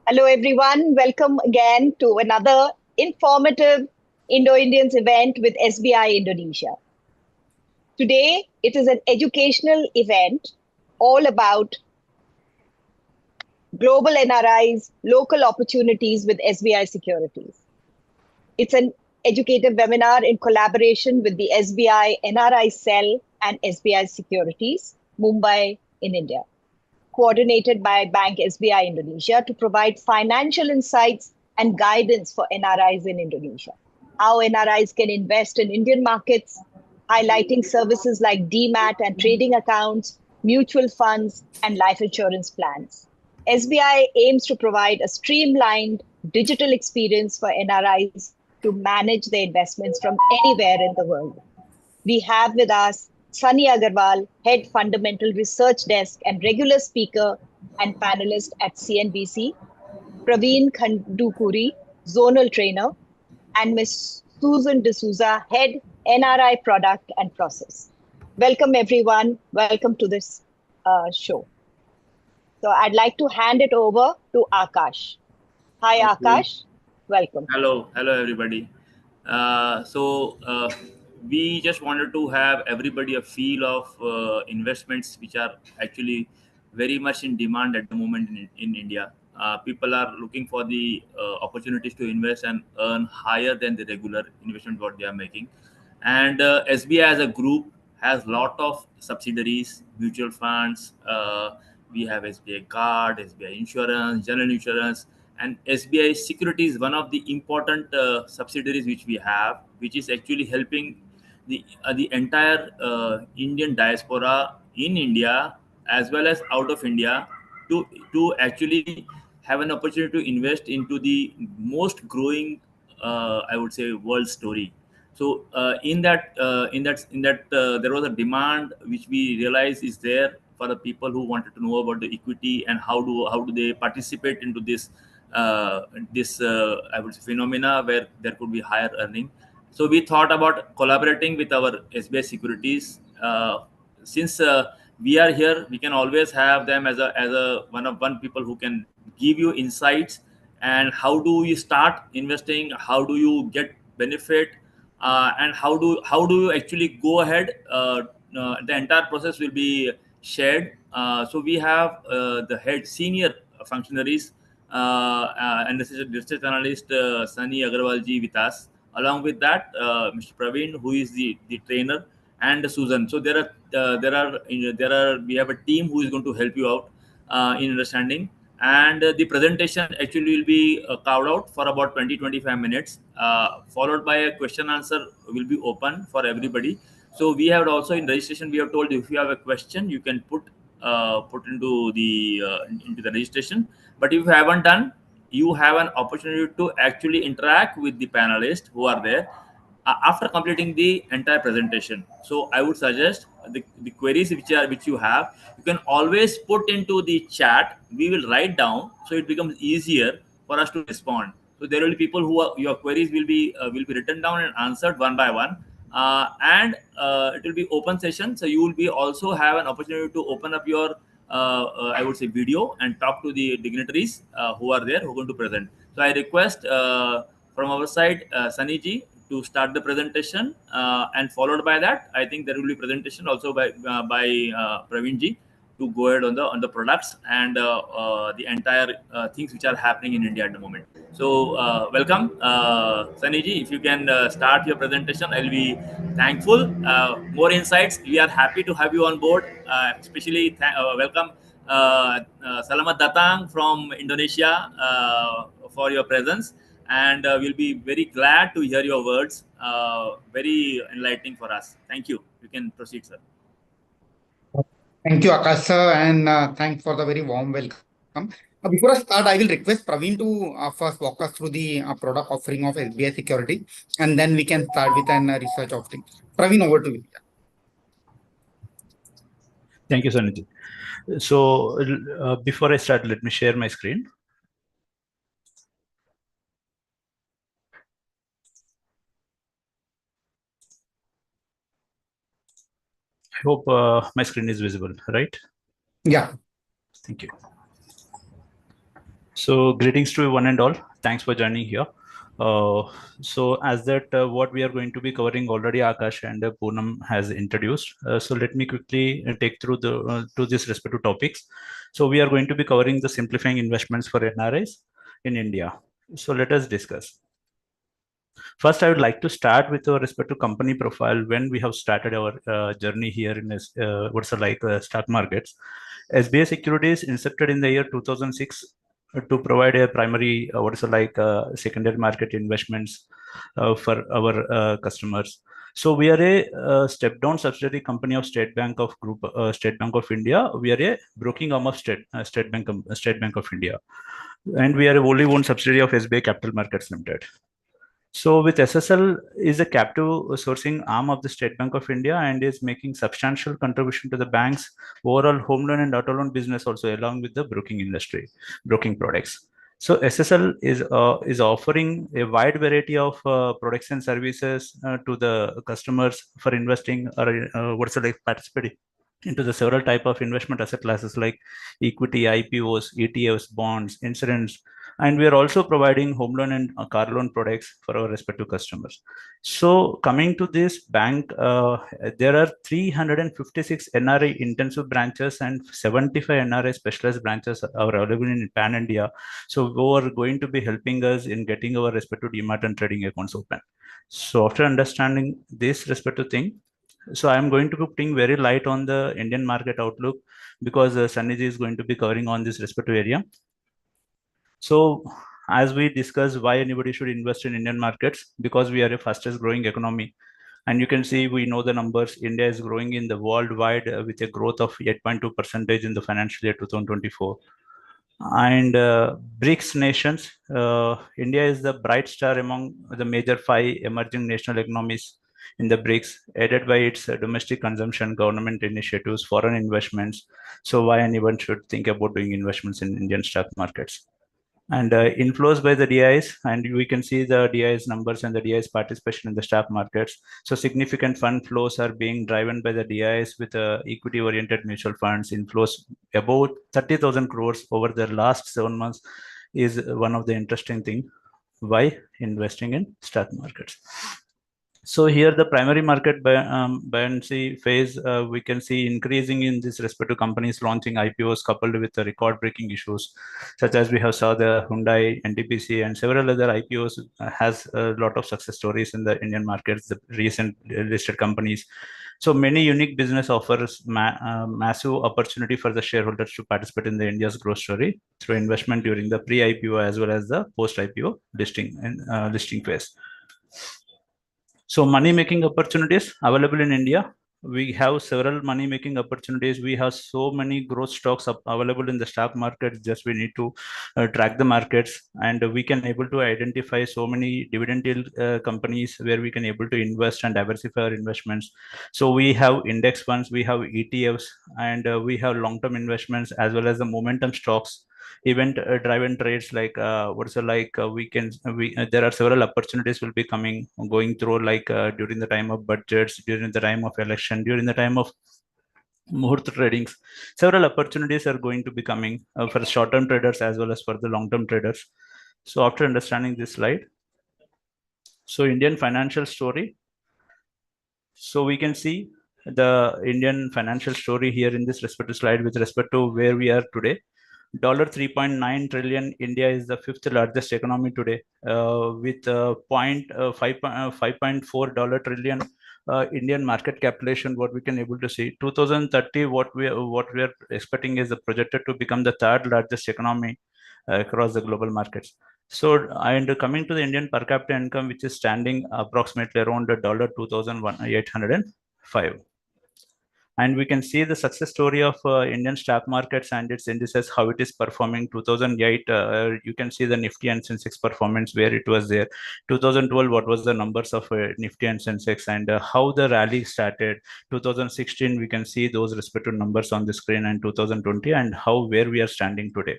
Hello, everyone. Welcome again to another informative Indo-Indians event with SBI Indonesia. Today, it is an educational event all about global NRIs, local opportunities with SBI Securities. It's an educative webinar in collaboration with the SBI NRI Cell and SBI Securities, Mumbai in India, coordinated by Bank SBI Indonesia to provide financial insights and guidance for NRIs in Indonesia. How NRIs can invest in Indian markets, highlighting services like DMAT and trading accounts, mutual funds, and life insurance plans. SBI aims to provide a streamlined digital experience for NRIs to manage their investments from anywhere in the world. We have with us Sunny Agarwal, Head Fundamental Research Desk and regular speaker and panelist at CNBC, Praveen Khandukuri, Zonal Trainer, and Ms. Susan D'Souza, Head NRI Product and Process. Welcome, everyone. Welcome to this show. So I'd like to hand it over to Akash. Hi, Akash. Welcome. Hello, everybody. We just wanted to have everybody a feel of investments which are actually very much in demand at the moment in India. People are looking for the opportunities to invest and earn higher than the regular investment what they are making. And SBI as a group has lot of subsidiaries, mutual funds. We have SBI Card, SBI Insurance, General Insurance, and SBI Securities is one of the important subsidiaries which we have, which is actually helping the entire Indian diaspora in India as well as out of India to actually have an opportunity to invest into the most growing, I would say, world story. So there was a demand which we realized is there for the people who wanted to know about the equity and how do they participate into this I would say phenomena where there could be higher earning. So we thought about collaborating with our SBI Securities. Since we are here, we can always have them as a one people who can give you insights and how do you start investing, how do you get benefit, and how do you actually go ahead. The entire process will be shared. So we have the head senior functionaries and research analyst Sunny Agarwal ji with us. Along with that, Mr. Praveen, who is the trainer, and Susan. So we have a team who is going to help you out in understanding. And the presentation actually will be carved out for about 20-25 minutes, followed by a question answer will be open for everybody. So we have also in registration, we have told you if you have a question, you can put into the registration. But if you haven't done, you have an opportunity to actually interact with the panelists who are there after completing the entire presentation. So I would suggest the queries which you have, you can always put into the chat. We will write down so it becomes easier for us to respond. So there will be people your queries will be written down and answered one by one. And it will be open session, so you will be also have an opportunity to open up your I would say video and talk to the dignitaries who are there who are going to present. So I request from our side Sunny ji to start the presentation, and followed by that I think there will be presentation also by Praveen ji to go ahead on the products and the entire things which are happening in India at the moment. So welcome, Sunny ji. If you can start your presentation, I'll be thankful. More insights. We are happy to have you on board. Especially welcome Salamat Datang from Indonesia for your presence, and we'll be very glad to hear your words. Very enlightening for us. Thank you. You can proceed, sir. Thank you, Akash sir, and thanks for the very warm welcome. Before I start, I will request Praveen to first walk us through the product offering of SBI Security, and then we can start with an research offering. Praveen, over to you. Thank you, Sanjay. So before I start, let me share my screen. I hope my screen is visible, right? Yeah. Thank you. So greetings to one and all. Thanks for joining here. So as that what we are going to be covering already Akash and Poonam has introduced. So let me quickly take through the to this respective topics. So we are going to be covering the simplifying investments for NRIs in India. So let us discuss. First, I would like to start with our respect to company profile when we have started our journey here in stock markets. SBI Securities incepted in the year 2006 to provide a primary secondary market investments for our customers. So we are a step down subsidiary company of State Bank of State Bank of India. We are a broking arm of State Bank of India, and we are a wholly owned subsidiary of SBI Capital Markets Limited. So with SSL is a captive sourcing arm of the State Bank of India and is making substantial contribution to the bank's overall home loan and auto loan business also along with the broking industry, broking products. So SSL is offering a wide variety of products and services to the customers for investing or participating into the several type of investment asset classes like equity, IPOs, ETFs, bonds, insurance, and we are also providing home loan and car loan products for our respective customers. So coming to this bank, there are 356 NRI intensive branches and 75 NRI specialized branches are available in Pan India. So who are going to be helping us in getting our respective demat and trading accounts open. So after understanding this respective thing, so I'm going to be putting very light on the Indian market outlook because Sanjay is going to be covering on this respective area. So as we discussed why anybody should invest in Indian markets, because we are a fastest growing economy. And you can see, we know the numbers. India is growing in the worldwide with a growth of 8.2% in the financial year 2024. And BRICS nations, India is the bright star among the major 5 emerging national economies in the BRICS, aided by its domestic consumption, government initiatives, foreign investments. So why anyone should think about doing investments in Indian stock markets? And inflows by the DIs, and we can see the DIs numbers and the DIs participation in the stock markets. So significant fund flows are being driven by the DIs with equity oriented mutual funds. Inflows about 30,000 crores over the last 7 months is one of the interesting thing why investing in stock markets. So here the primary market buoyancy phase, we can see increasing in this respective companies launching IPOs coupled with the record-breaking issues, such as we have saw the Hyundai, NTPC, and several other IPOs has a lot of success stories in the Indian markets, the recent listed companies. So many unique business offers massive opportunity for the shareholders to participate in the India's growth story through investment during the pre-IPO as well as the post-IPO listing phase. So money-making opportunities available in India. We have several money-making opportunities. We have so many growth stocks available in the stock market. Just we need to track the markets, and we can able to identify so many dividend yield companies where we can able to invest and diversify our investments. So we have index funds, we have ETFs, and we have long-term investments as well as the momentum stocks. Event driven trades like there are several opportunities will be going through during the time of budgets, during the time of election, during the time of Muhurt tradings. Several opportunities are going to be coming for short-term traders as well as for the long-term traders. So after understanding this slide, so Indian financial story. So we can see the Indian financial story here in this respective slide with respect to where we are today. $3.9 trillion. India is the 5th largest economy today, with $5.4 trillion Indian market capitalization. What we can able to see 2030, what we are expecting is projected to become the 3rd largest economy across the global markets. So, and coming to the Indian per capita income, which is standing approximately around $2,805. And we can see the success story of Indian stock markets and its indices, how it is performing. 2008, you can see the Nifty and Sensex performance where it was there. 2012, what was the numbers of Nifty and Sensex and how the rally started. 2016, we can see those respective numbers on the screen, and 2020 and where we are standing today.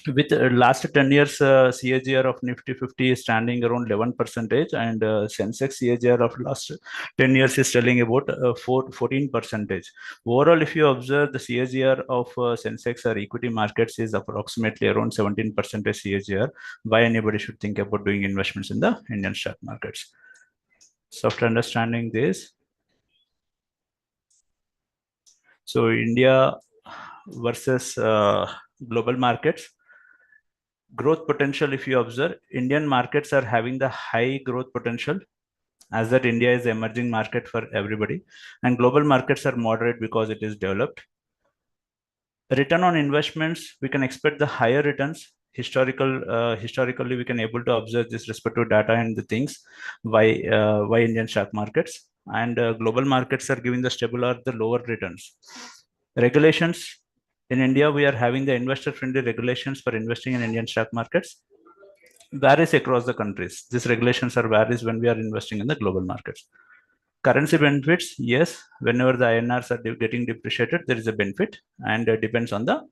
with last 10 years CAGR of Nifty 50 is standing around 11%, and Sensex CAGR of last 10 years is telling about 14%. Overall, if you observe the CAGR of Sensex or equity markets is approximately around 17% CAGR, why anybody should think about doing investments in the Indian stock markets. So after understanding this, so India versus global markets, growth potential, if you observe, Indian markets are having the high growth potential, as that India is the emerging market for everybody, and global markets are moderate because it is developed. Return on investments, we can expect the higher returns. Historically, we can able to observe this respective data and the things why Indian stock markets and global markets are giving the stable or the lower returns. Regulations. In India, we are having the investor-friendly regulations for investing in Indian stock markets. Varies across the countries. These regulations are varies when we are investing in the global markets. Currency benefits, yes. Whenever the INRs are getting depreciated, there is a benefit, and it depends on the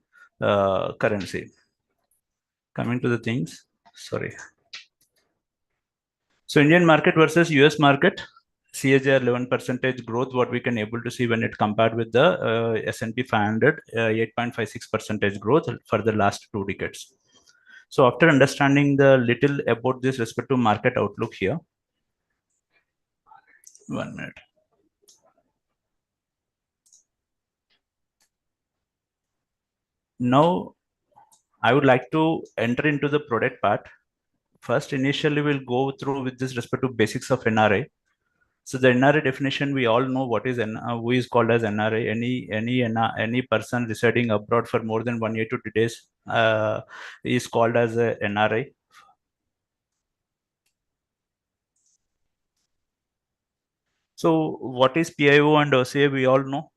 currency. Coming to the things, sorry. So Indian market versus US market. CAGR 11% growth, what we can able to see when it compared with the S&P 500, 8.56% growth for the last 2 decades. So after understanding the little about this respective market outlook here, 1 minute. Now, I would like to enter into the product part. First, initially, we'll go through with this respective basics of NRI. So the NRI definition, we all know what is who is called as NRI. Any person residing abroad for more than 1 year to 2 days is called as a NRI. So what is PIO and OCA? We all know.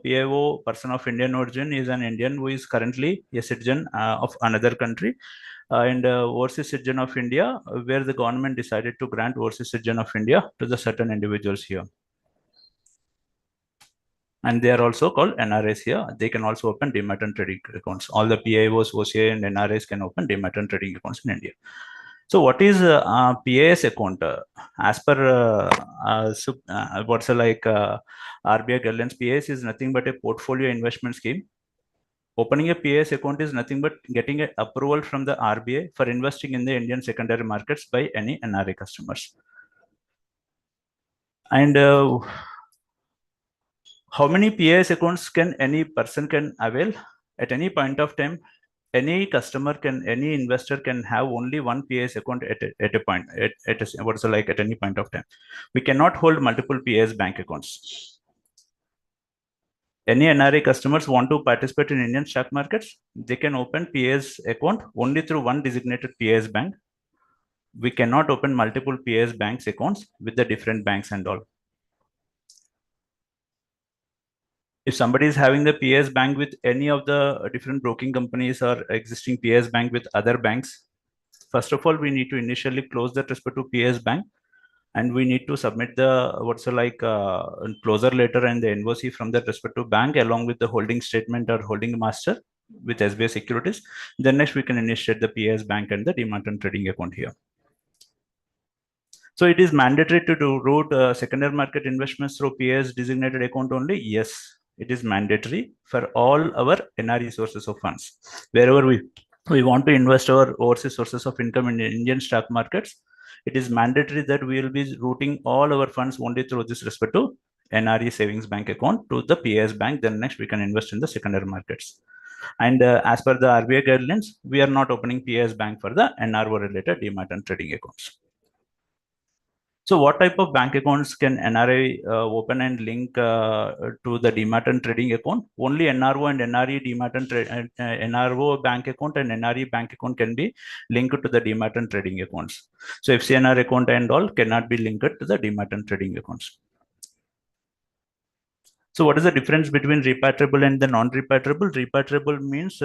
PIO, person of Indian origin, is an Indian who is currently a citizen of another country, and overseas citizen of India, where the government decided to grant overseas citizen of India to the certain individuals here. And they are also called NRIs here. They can also open demat and trading accounts. All the PIOs, OCA, and NRIs can open demat and trading accounts in India. So what is PAS account? As per what's like RBI guidelines, PAS is nothing but a portfolio investment scheme. Opening a PAS account is nothing but getting an approval from the RBI for investing in the Indian secondary markets by any NRI customers. And how many PAS accounts can any person can avail at any point of time? Any customer can, any investor can have only one PAS account at a point, what's like at any point of time. We cannot hold multiple PAS bank accounts. Any NRI customers want to participate in Indian stock markets, they can open PAS account only through one designated PAS bank. We cannot open multiple PAS banks accounts with the different banks and all. If somebody is having the PAS bank with any of the different broking companies or existing PAS bank with other banks, first of all, we need to initially close that respective PAS bank, and we need to submit the what's like closure letter and the NOC from that respective bank along with the holding statement or holding master with SBI Securities. Then next we can initiate the PAS bank and the demat and trading account here. So it is mandatory to do route secondary market investments through PAS designated account only. Yes, it is mandatory for all our NRE sources of funds. Wherever we want to invest our overseas sources of income in Indian stock markets, it is mandatory that we will be routing all our funds only through this respective NRE savings bank account to the PAS bank. Then next we can invest in the secondary markets. And as per the RBI guidelines, we are not opening PAS bank for the NRO related demat and trading accounts. So what type of bank accounts can NRI open and link to the demat and trading account? Only NRO and NRE demat and NRO bank account and NRE bank account can be linked to the demat and trading accounts. So FCNR account and all cannot be linked to the demat and trading accounts. So what is the difference between repatriable and the non-repatriable? Repatriable means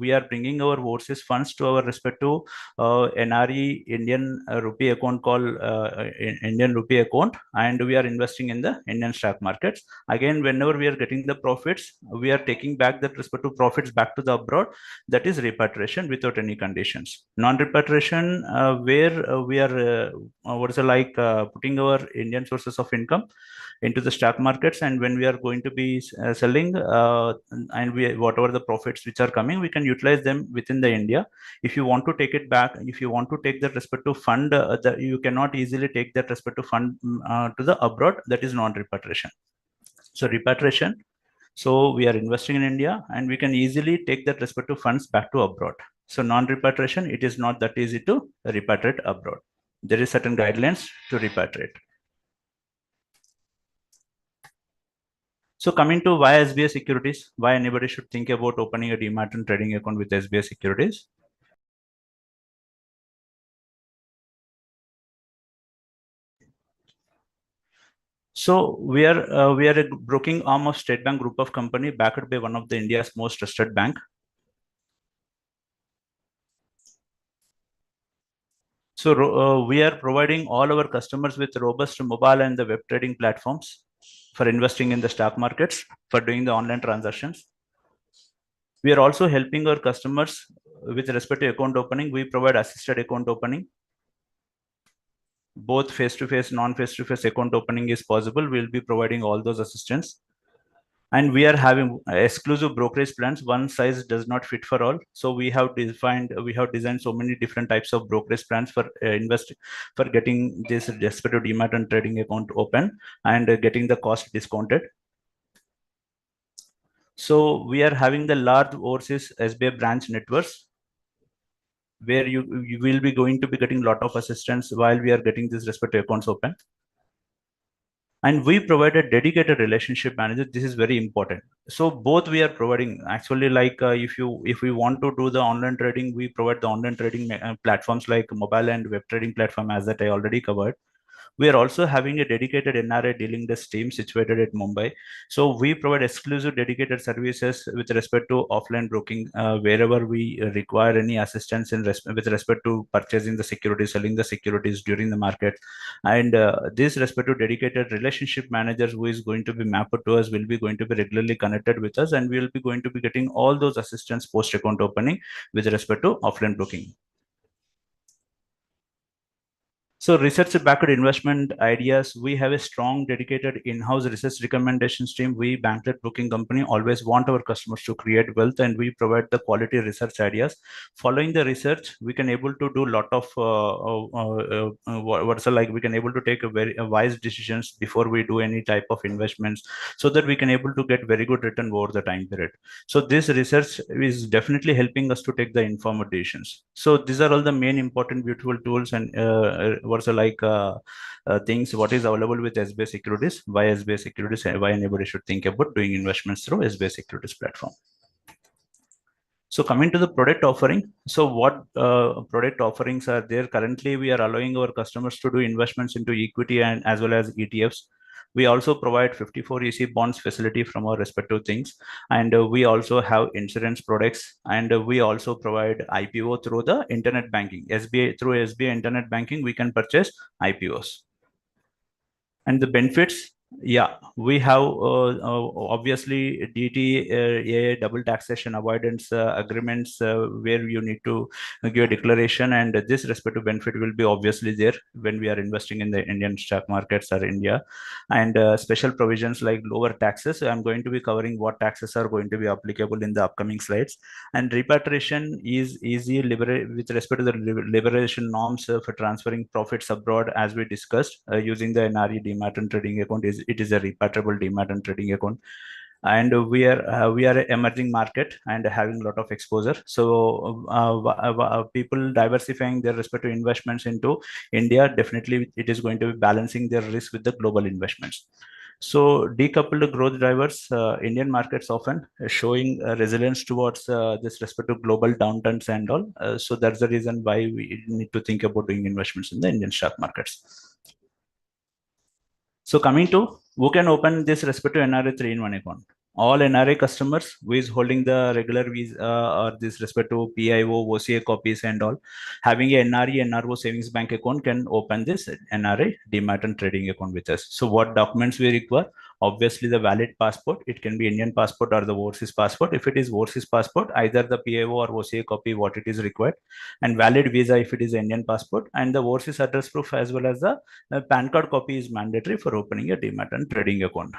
we are bringing our overseas funds to our respective NRI Indian rupee account called Indian rupee account, and we are investing in the Indian stock markets. Again, whenever we are getting the profits, we are taking back that respective profits back to the abroad. That is repatriation without any conditions. Non-repatriation, where we are putting our Indian sources of income into the stock markets, and when we are going to be selling and whatever the profits which are coming, we can utilize them within the India. If you want to take it back, if you want to take that respective fund, you cannot easily take that respective fund to the abroad. That is non-repatriation. So repatriation, so we are investing in India and we can easily take that respective funds back to abroad. So non-repatriation, it is not that easy to repatriate abroad. There is certain guidelines to repatriate. So coming to why SBI Securities, why anybody should think about opening a demat and trading account with SBI Securities. So we are a broking arm of State Bank Group of Company, backed by one of the India's most trusted bank. So we are providing all our customers with robust mobile and the web trading platforms for investing in the stock markets, for doing the online transactions. We are also helping our customers with respect to account opening. We provide assisted account opening. Both face-to-face, non-face-to-face account opening is possible. We'll be providing all those assistance. And we are having exclusive brokerage plans. One size does not fit for all. So we have designed so many different types of brokerage plans for getting this respective demat and trading account open and getting the cost discounted. So we are having the large overseas SBI branch networks, where you will be going to be getting a lot of assistance while we are getting these respective accounts open. And we provide a dedicated relationship manager. This is very important. So both we are providing, actually, like if we want to do the online trading, we provide the online trading platforms like mobile and web trading platform, as that I already covered. We are also having a dedicated NRI dealing desk team situated at Mumbai. So we provide exclusive dedicated services with respect to offline broking, wherever we require any assistance with respect to purchasing the securities, selling the securities during the market. And this respective dedicated relationship managers who is going to be mapped to us will be going to be regularly connected with us, and we will be going to be getting all those assistance post account opening with respect to offline broking. So research-backed investment ideas, we have a strong dedicated in-house research recommendations team. We, bank-led broking company, always want our customers to create wealth, and we provide the quality research ideas. Following the research, we can able to do a lot of we can able to take a very wise decisions before we do any type of investments, so that we can able to get very good return over the time period. So this research is definitely helping us to take the informed decisions. So these are all the main important beautiful tools and things what is available with SBI Securities. Why SBI Securities, why anybody should think about doing investments through SBI Securities platform. So coming to the product offering, so what product offerings are there? Currently, we are allowing our customers to do investments into equity and as well as ETFs. We also provide 54 EC bonds facility from our respective things. And we also have insurance products, and we also provide IPO through the internet banking. Through SBI internet banking, we can purchase IPOs. And the benefits, yeah, we have obviously DTA double taxation avoidance agreements, where you need to give a declaration, and this respective benefit will be obviously there when we are investing in the Indian stock markets or India. And special provisions like lower taxes. I'm going to be covering what taxes are going to be applicable in the upcoming slides. And repatriation is easy with respect to the liberation norms for transferring profits abroad, as we discussed, using the NRI demat and trading account. It is a repatriable demat and trading account. And we are an emerging market and having a lot of exposure. So people diversifying their respective investments into India, definitely it is going to be balancing their risk with the global investments. So decoupled growth drivers, Indian markets often showing resilience towards this respective global downturns and all. So that's the reason why we need to think about doing investments in the Indian stock markets. So coming to Who can open this respective NRI 3-in-1 account? All NRI customers who is holding the regular visa or this respective PIO, OCA copies and all, having a NRE, NRO savings bank account can open this NRI demat and trading account with us. So what documents we require? Obviously the valid passport. It can be Indian passport or the overseas passport. If it is overseas passport, either the PIO or OCA copy what it is required, and valid visa if it is Indian passport, and the overseas address proof as well as the PAN card copy is mandatory for opening a demat and trading account.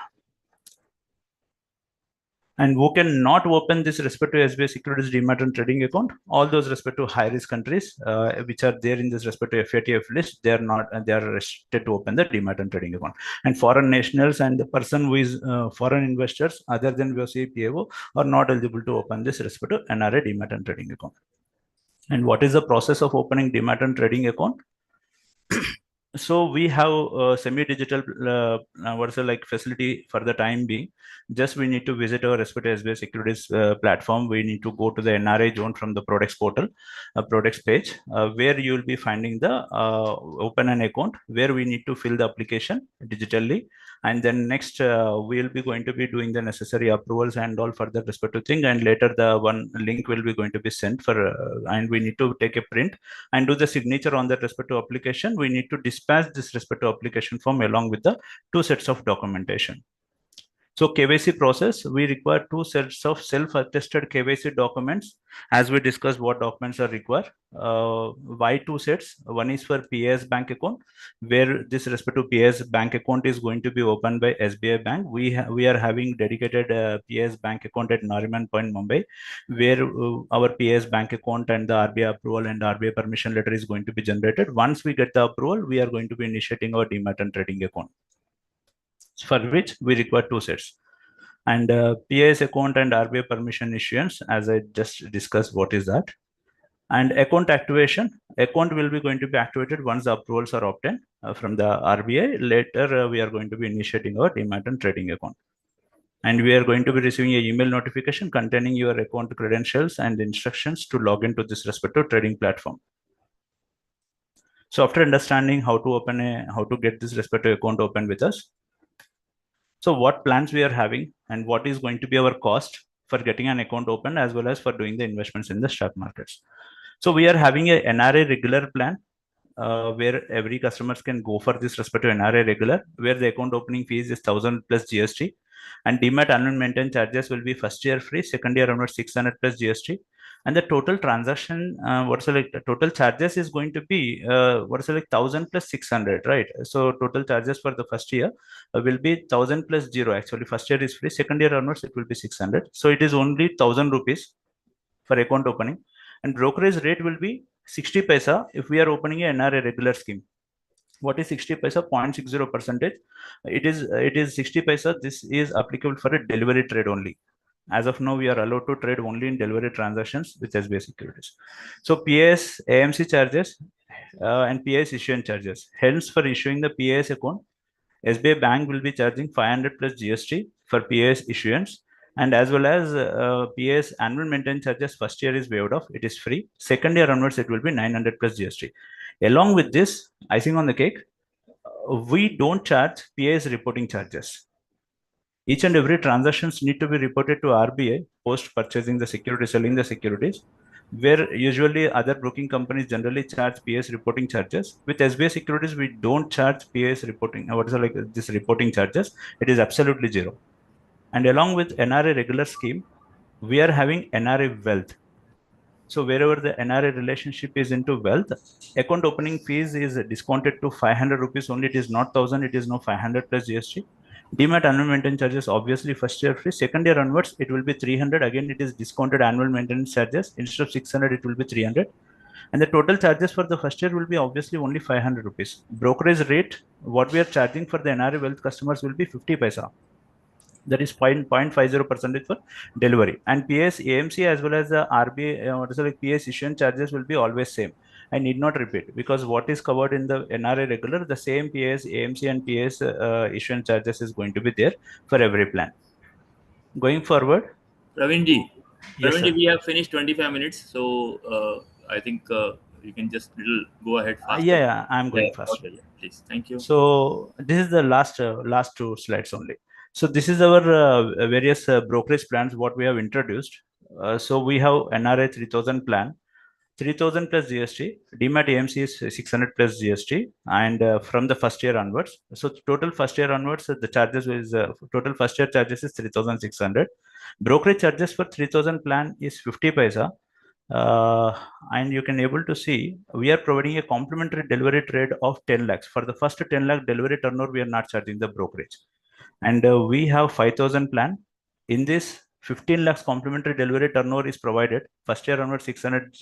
And who can not open this respective SBI Securities demat and trading account? All those respective high risk countries which are there in this respective FATF list, they are restricted to open the demat and trading account. And foreign nationals and the person who is foreign investors other than VOC PAO are not eligible to open this respective NRI demat and trading account. And what is the process of opening demat and trading account? So we have a semi-digital facility for the time being. Just we need to visit our respective SBI Securities platform. We need to go to the NRI zone from the products portal, products page, where you will be finding the open an account, where we need to fill the application digitally. And then next we will be going to be doing the necessary approvals and all for that respective thing. And later the one link will be going to be sent for, and we need to take a print and do the signature on that respective application. We need to dispatch this respective application form along with the 2 sets of documentation. So KYC process, we require 2 sets of self-attested KYC documents. As we discussed what documents are required. Why 2 sets? One is for PAS bank account, where this respective PAS bank account is going to be opened by SBI Bank. We are having dedicated PAS bank account at Nariman Point, Mumbai, where our PAS bank account and the RBI approval and RBI permission letter is going to be generated. Once we get the approval, we are going to be initiating our demat and trading account, for which we require 2 sets. And PAS account and RBI permission issuance, as I just discussed, what is that? And account activation, account will be going to be activated once the approvals are obtained from the RBI. Later, we are going to be initiating our demat and trading account. And we are going to be receiving an email notification containing your account credentials and instructions to log into this respective trading platform. So after understanding how to get this respective account open with us, so what plans we are having and what is going to be our cost for getting an account open as well as for doing the investments in the stock markets. So we are having a NRI regular plan where every customers can go for this respective NRI regular, where the account opening fees is 1000 plus GST, and demat annual maintenance charges will be first year free, second year onwards 600 plus GST. And the total transaction, total charges is going to be 1000 plus 600, right? So total charges for the first year will be 1000 plus 0. Actually, first year is free, second year onwards it will be 600. So it is only 1000 rupees for account opening, and brokerage rate will be 60 paisa if we are opening a NRI regular scheme. What is 60 paisa? 0.60%. It is 60 paisa. This is applicable for a delivery trade only. As of now, we are allowed to trade only in delivery transactions with SBI Securities. So PAS AMC charges and PAS issuance charges. Hence, for issuing the PAS account, SBI Bank will be charging 500 plus GST for PAS issuance, and as well as PAS annual maintenance charges. First year is waived off; it is free. Second year onwards, it will be 900 plus GST. Along with this, icing on the cake, we don't charge PAS reporting charges. Each and every transactions need to be reported to RBI post purchasing the security, selling the securities, where usually other broking companies generally charge PAS reporting charges. With SBI Securities, we don't charge PAS reporting. What is this reporting charges? It is absolutely zero. And along with NRI regular scheme, we are having NRI wealth. So wherever the NRI relationship is into wealth, account opening fees is discounted to 500 rupees only. It is not 1000. It is now 500 plus GST. Demat annual maintenance charges, obviously first year free. Second year onwards, it will be 300. Again, it is discounted annual maintenance charges. Instead of 600, it will be 300. And the total charges for the first year will be obviously only 500 rupees. Brokerage rate, what we are charging for the NRI wealth customers will be 50 paisa. That is 0.50% for delivery. And PAS AMC as well as the RBI, PAS issuance charges will be always same. I need not repeat, because what is covered in the NRI regular, the same PAS, AMC and PAS issuance charges is going to be there for every plan. Going forward. Praveen ji, Yes, we have finished 25 minutes. So I think You can just go ahead faster. Yeah, I'm going fast. Okay, please. Thank you. So this is the last two slides only. So this is our various brokerage plans what we have introduced. So we have NRI 3000 plan, 3000 plus GST, Demat AMC is 600 plus GST, and from the first year onwards. So total first year onwards, the charges is total first year charges is 3600. Brokerage charges for 3000 plan is 50 paisa. And you can able to see we are providing a complimentary delivery trade of 10 lakhs. For the first 10 lakh delivery turnover, we are not charging the brokerage. And we have 5000 plan. In this, 15 lakhs complimentary delivery turnover is provided. First year onward 600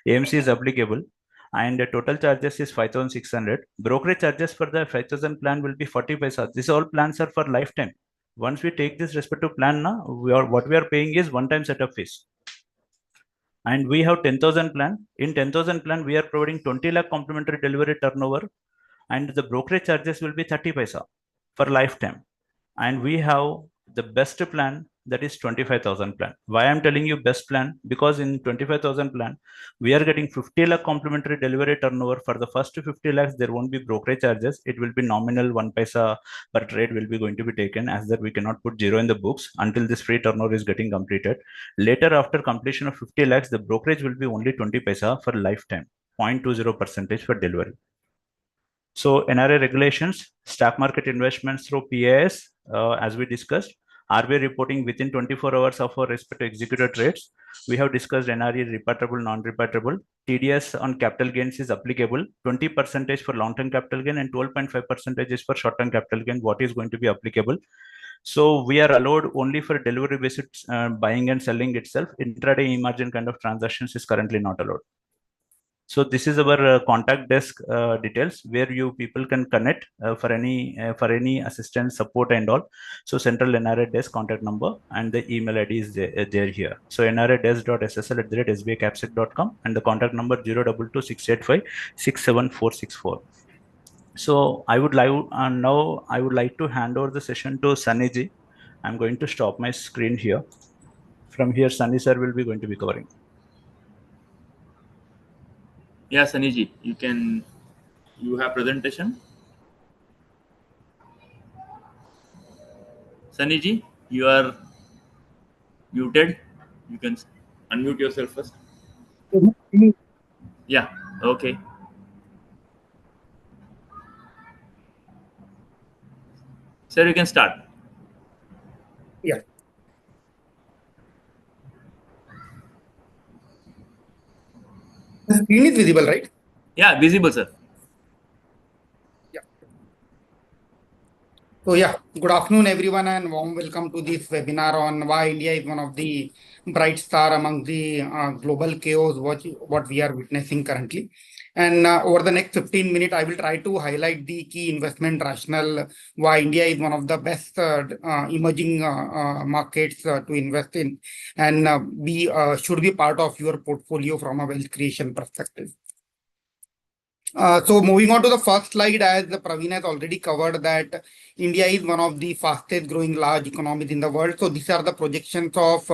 AMC is applicable. And the total charges is 5600. Brokerage charges for the 5000 plan will be 40 paisa. These all plans are for lifetime. Once we take this respective plan, now what we are paying is one-time setup fees. And we have 10,000 plan. In 10,000 plan, we are providing 20 lakh complimentary delivery turnover, and the brokerage charges will be 30 paisa for lifetime. And we have the best plan, that is 25,000 plan. Why I'm telling you best plan? Because in 25,000 plan, we are getting 50 lakh complimentary delivery turnover. For the first 50 lakhs, there won't be brokerage charges. It will be nominal 1 paisa per trade will be going to be taken, as that we cannot put zero in the books until this free turnover is getting completed. Later, after completion of 50 lakhs, the brokerage will be only 20 paisa for lifetime, 0.20% for delivery. So NRA regulations, stock market investments through PAS, as we discussed, RBI reporting within 24 hours of our respective executed trades. We have discussed NRE repatriable, non-repatriable. TDS on capital gains is applicable. 20% for long-term capital gain and 12.5% is for short-term capital gain. What is going to be applicable? So we are allowed only for delivery based buying and selling itself. Intraday emergent kind of transactions is currently not allowed. So this is our contact desk details where you people can connect for any assistance, support and all. So central NRA desk contact number and the email ID is there here. So nradesk.ssl@sbicapsec.com and the contact number 022-685-67464. So I would like now I would like to hand over the session to Sunny ji. I'm going to stop my screen here. From here, Sunny sir will be going to be covering. Yeah, Sunny, you have presentation. Sunny, you are muted. You can unmute yourself first. Yeah, okay. Sir, you can start. Yeah. The screen is visible, right? Yeah, visible, sir. Yeah. So yeah, good afternoon, everyone, and warm welcome to this webinar on why India is one of the bright star among the global chaos what we are witnessing currently. And over the next 15 minutes, I will try to highlight the key investment rationale why India is one of the best emerging markets to invest in and should be part of your portfolio from a wealth creation perspective. So moving on to the first slide, as Praveen has already covered that India is one of the fastest growing large economies in the world. So these are the projections of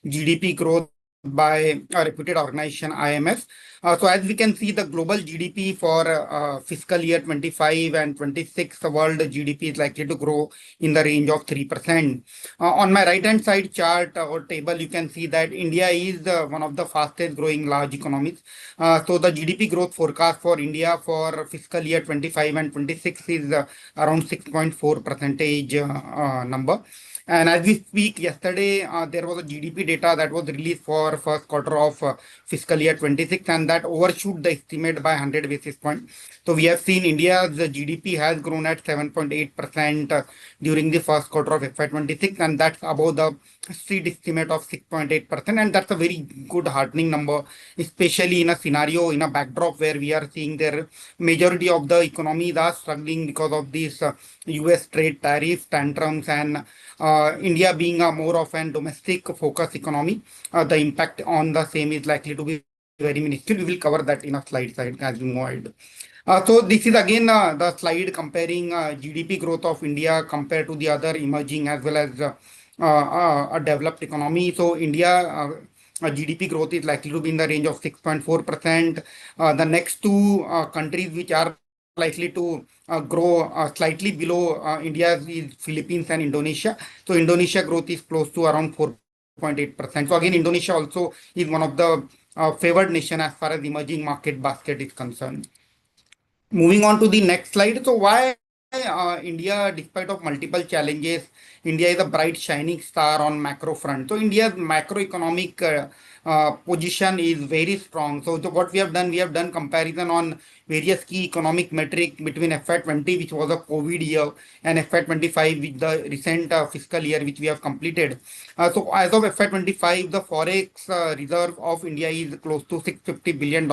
GDP growth by a reputed organization IMF. So as we can see, the global GDP for fiscal year 25 and 26, the world GDP is likely to grow in the range of 3%. On my right hand side chart or table, you can see that India is one of the fastest growing large economies. So the GDP growth forecast for India for fiscal year 25 and 26 is around 6.4% number. And as we speak, yesterday there was a GDP data that was released for first quarter of fiscal year 26, and that overshoot the estimate by 100 basis points. So we have seen India's GDP has grown at 7.8% during the first quarter of FY26, and that's above the seed estimate of 6.8%, and that's a very good heartening number, especially in a scenario, in a backdrop where we are seeing their majority of the economies are struggling because of these US trade tariffs, tantrums, and India being a more of an domestic focused economy, the impact on the same is likely to be very minuscule. We will cover that in a slide as we move ahead. So this is again the slide comparing GDP growth of India compared to the other emerging as well as a developed economy. So India GDP growth is likely to be in the range of 6.4%. The next two countries which are likely to grow slightly below India is Philippines and Indonesia. So Indonesia growth is close to around 4.8%. So again, Indonesia also is one of the favored nation as far as emerging market basket is concerned. Moving on to the next slide. So why India, despite of multiple challenges, India is a bright shining star on macro front. So India's macroeconomic position is very strong. So what we have done comparison on various key economic metric between FY20, which was a COVID year, and FY25, with the recent fiscal year which we have completed. So as of FY25, the forex reserve of India is close to $650 billion,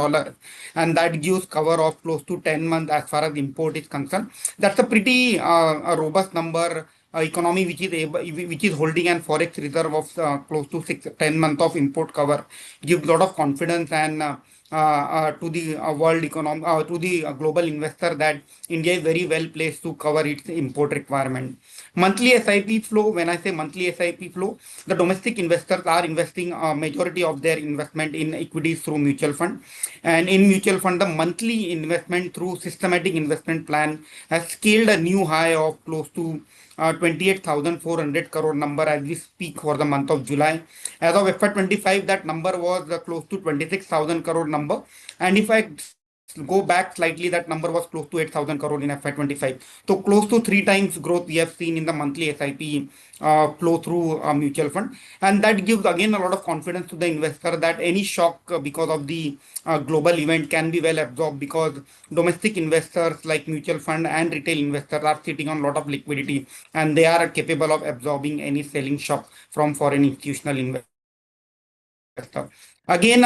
and that gives cover of close to 10 months as far as import is concerned. That's a pretty a robust number. Economy which is holding an forex reserve of close to 10 months of import cover gives a lot of confidence and to the world economy, to the global investor, that India is very well placed to cover its import requirement. Monthly SIP flow, when I say monthly SIP flow, the domestic investors are investing a majority of their investment in equities through mutual fund. And in mutual fund, the monthly investment through systematic investment plan has scaled a new high of close to 28,400 crore number as we speak for the month of July. As of FY25, that number was close to 26,000 crore number. And if I go back slightly, that number was close to 8,000 crore in FY25. So close to 3 times growth we have seen in the monthly SIP flow through mutual fund. And that gives again a lot of confidence to the investor that any shock because of the global event can be well absorbed, because domestic investors like mutual fund and retail investors are sitting on a lot of liquidity, and they are capable of absorbing any selling shock from foreign institutional investors. Again,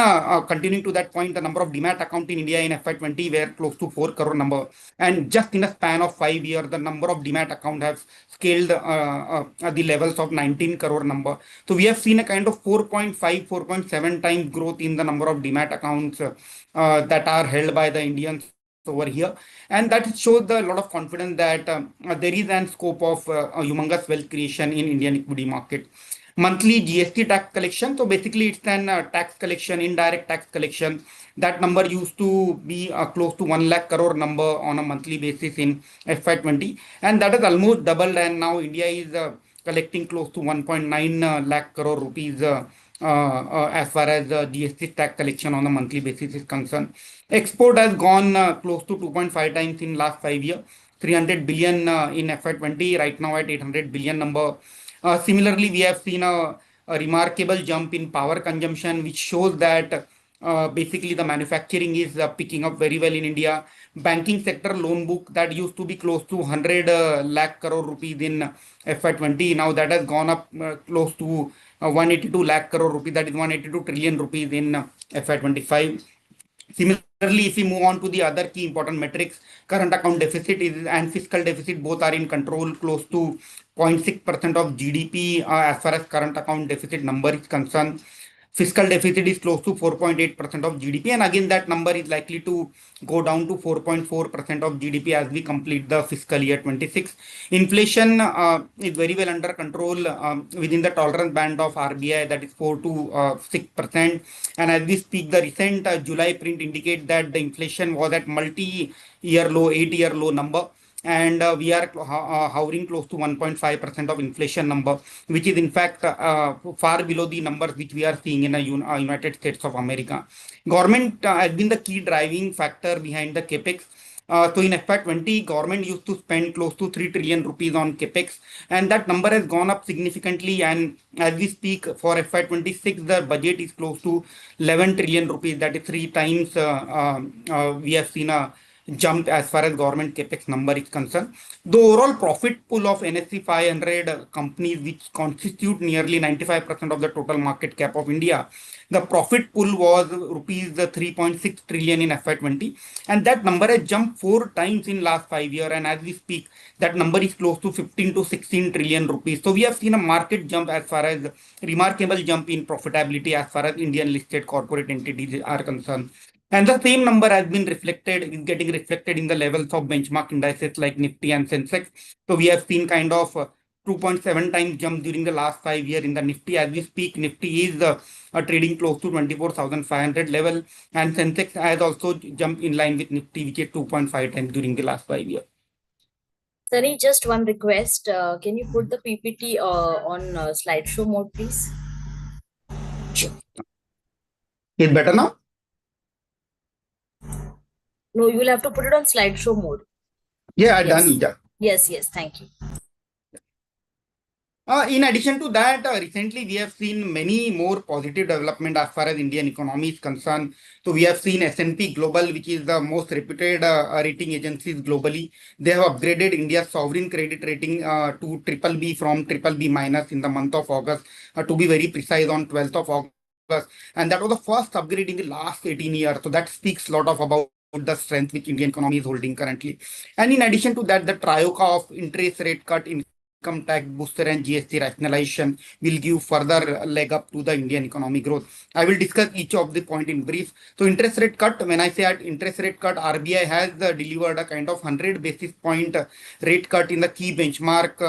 continuing to that point, the number of demat account in India in FY20 were close to 4 crore number, and just in a span of 5 years, the number of demat account has scaled at the levels of 19 crore number. So we have seen a kind of 4.5, 4.7 times growth in the number of demat accounts that are held by the Indians over here, and that shows a lot of confidence that there is an scope of a humongous wealth creation in Indian equity market. Monthly GST tax collection, so basically it's an tax collection, indirect tax collection. That number used to be close to 1 lakh crore number on a monthly basis in FY20, and that has almost doubled, and now India is collecting close to 1.9 lakh crore rupees as far as GST tax collection on a monthly basis is concerned. Export has gone close to 2.5 times in last 5 years, 300 billion in FY20, right now at 800 billion number. Similarly, we have seen a remarkable jump in power consumption, which shows that basically the manufacturing is picking up very well in India. Banking sector loan book that used to be close to 100 lakh crore rupees in FY20, now that has gone up close to 182 lakh crore rupees, that is 182 trillion rupees in FY25. Similarly, if we move on to the other key important metrics, current account deficit and fiscal deficit both are in control, close to 0.6% of GDP as far as current account deficit number is concerned. Fiscal deficit is close to 4.8% of GDP, and again that number is likely to go down to 4.4% of GDP as we complete the fiscal year 26. Inflation is very well under control within the tolerance band of RBI, that is 4 to 6%. And as we speak, the recent July print indicates that the inflation was at multi-year low, 8-year low number. And we are hovering close to 1.5% of inflation number, which is in fact far below the numbers which we are seeing in the United States of America. Government has been the key driving factor behind the capex. So in FY20, government used to spend close to 3 trillion rupees on capex, and that number has gone up significantly. And as we speak, for FY26, the budget is close to 11 trillion rupees. That is 3 times we have seen a jump as far as government capex number is concerned. The overall profit pool of NSE 500 companies, which constitute nearly 95% of the total market cap of India, the profit pool was rupees 3.6 trillion in FY20, and that number has jumped 4 times in last 5 years. And as we speak, that number is close to 15 to 16 trillion rupees. So we have seen a market jump as far as remarkable jump in profitability as far as Indian listed corporate entities are concerned. And the same number has been getting reflected in the levels of benchmark indices like Nifty and Sensex. So we have seen kind of 2.7 times jump during the last 5 years in the Nifty. As we speak, Nifty is trading close to 24,500 level, and Sensex has also jumped in line with Nifty, which is 2.5 times during the last 5 years. Sunny, just one request. Can you put the PPT on slideshow mode, please? Sure. Is better now? No, you will have to put it on slideshow mode. Yeah, Yes. done. Yeah. Yes, thank you. In addition to that, recently we have seen many more positive development as far as Indian economy is concerned. So we have seen S&P Global, which is the most reputed rating agencies globally. They have upgraded India's sovereign credit rating to BBB from BBB minus in the month of August, to be very precise, on 12th of August. And that was the first upgrade in the last 18 years. So that speaks a lot of about the strength which Indian economy is holding currently. And in addition to that, the trioca of interest rate cut, income tax booster, and GST rationalization will give further leg up to the Indian economy growth. I will discuss each of the point in brief. So interest rate cut, when I say at interest rate cut, RBI has delivered a kind of 100 basis point rate cut in the key benchmark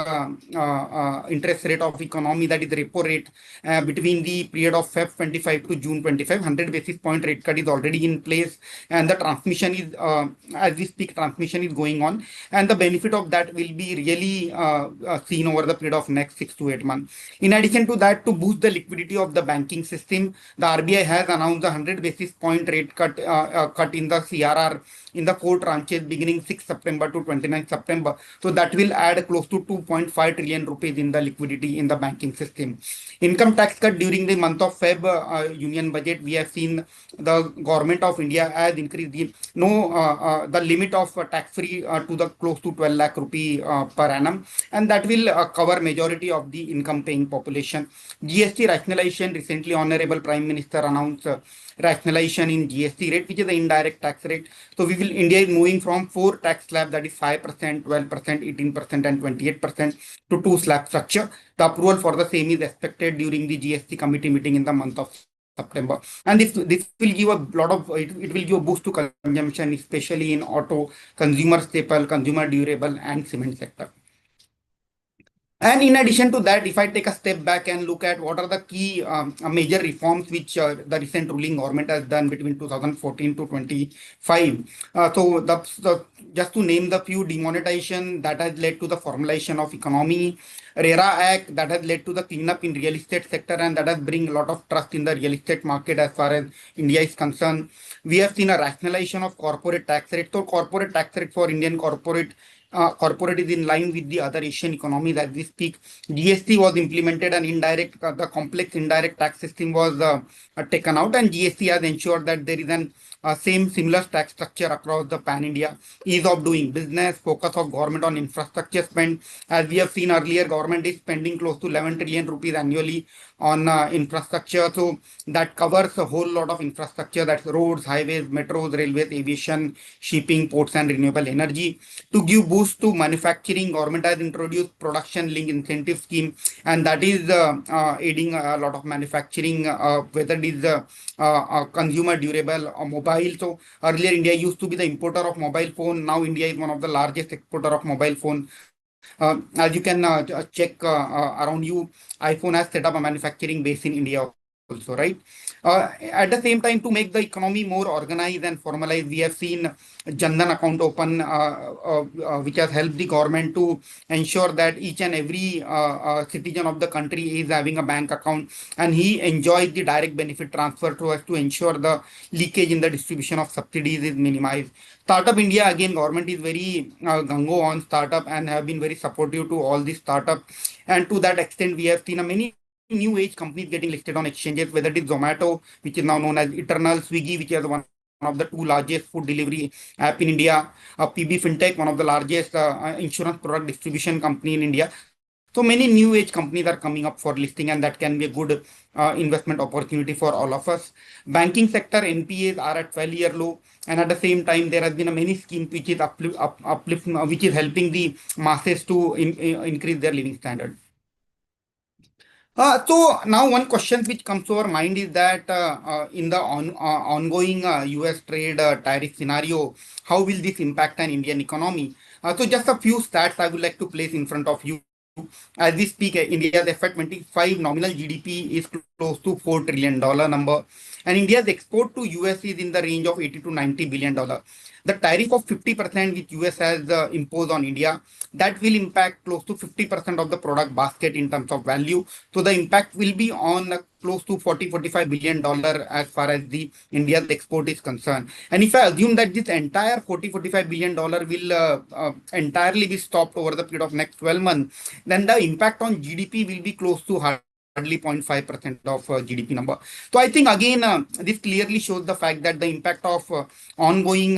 interest rate of economy, that is repo rate, between the period of Feb 25 to June 25. 100 basis point rate cut is already in place, and the transmission is, as we speak, transmission is going on, and the benefit of that will be really seen over the period of next 6 to 8 months. In addition to that, to boost the liquidity of the banking system, the RBI has announced a 100 basis point rate cut in the CRR in the 4 tranches beginning 6 September to 29 September. So that will add close to 2.5 trillion rupees in the liquidity in the banking system. Income tax cut during the month of Feb union budget, we have seen the government of India has increased the limit of tax-free to the close to 12 lakh rupee per annum, and that will cover majority of the income-paying population. GST rationalization, recently Honorable Prime Minister announced rationalization in GST rate, which is the indirect tax rate. So India is moving from 4 tax slab, that is 5%, 12%, 18%, and 28%, to 2 slab structure. The approval for the same is expected during the GST committee meeting in the month of September. And this will give a lot of, it will give a boost to consumption, especially in auto, consumer staple, consumer durable, and cement sector. And in addition to that, if I take a step back and look at what are the key major reforms which the recent ruling government has done between 2014 to 25. So just to name the few: demonetization that has led to the formalization of economy, RERA Act that has led to the cleanup in real estate sector, and that has bring a lot of trust in the real estate market as far as India is concerned. We have seen a rationalization of corporate tax rate. So corporate tax rate for Indian corporate is in line with the other Asian economies as we speak. GST was implemented, and the complex indirect tax system was taken out, and GST has ensured that there is an similar tax structure across the pan-India. Ease of doing business, focus of government on infrastructure spend. As we have seen earlier, government is spending close to 11 trillion rupees annually on infrastructure. So that covers a whole lot of infrastructure, that's roads, highways, metros, railways, aviation, shipping, ports, and renewable energy. To give boost to manufacturing, government has introduced production link incentive scheme, and that is aiding a lot of manufacturing, whether it is consumer durable or mobile. So earlier India used to be the importer of mobile phone. Now India is one of the largest exporter of mobile phone. As you can check around you, iPhone has set up a manufacturing base in India also, right? At the same time, to make the economy more organized and formalized, we have seen Jan Dhan account open, which has helped the government to ensure that each and every citizen of the country is having a bank account, and he enjoys the direct benefit transfer to us, to ensure the leakage in the distribution of subsidies is minimized. Startup India, again, government is very gung-ho on startup and have been very supportive to all the startup. And to that extent, we have seen many new age companies getting listed on exchanges, whether it is Zomato, which is now known as Eternal, Swiggy, which is one of the 2 largest food delivery app in India, PB Fintech, one of the largest insurance product distribution company in India. So many new age companies are coming up for listing, and that can be a good investment opportunity for all of us. Banking sector NPAs are at 12-year low, and at the same time there has been a many schemes which is which is helping the masses to increase their living standard. So now one question which comes to our mind is that in the ongoing US trade tariff scenario, how will this impact an Indian economy? So just a few stats I would like to place in front of you. As we speak, India's FY25 nominal GDP is close to $4 trillion number, and India's export to US is in the range of 80 to $90 billion. The tariff of 50% which US has imposed on India, that will impact close to 50% of the product basket in terms of value. So the impact will be on close to $45 billion as far as the India's export is concerned. And if I assume that this entire $45 billion will entirely be stopped over the period of next 12 months, then the impact on GDP will be close to hardly 0.5% of GDP number. So I think again, this clearly shows the fact that the impact of ongoing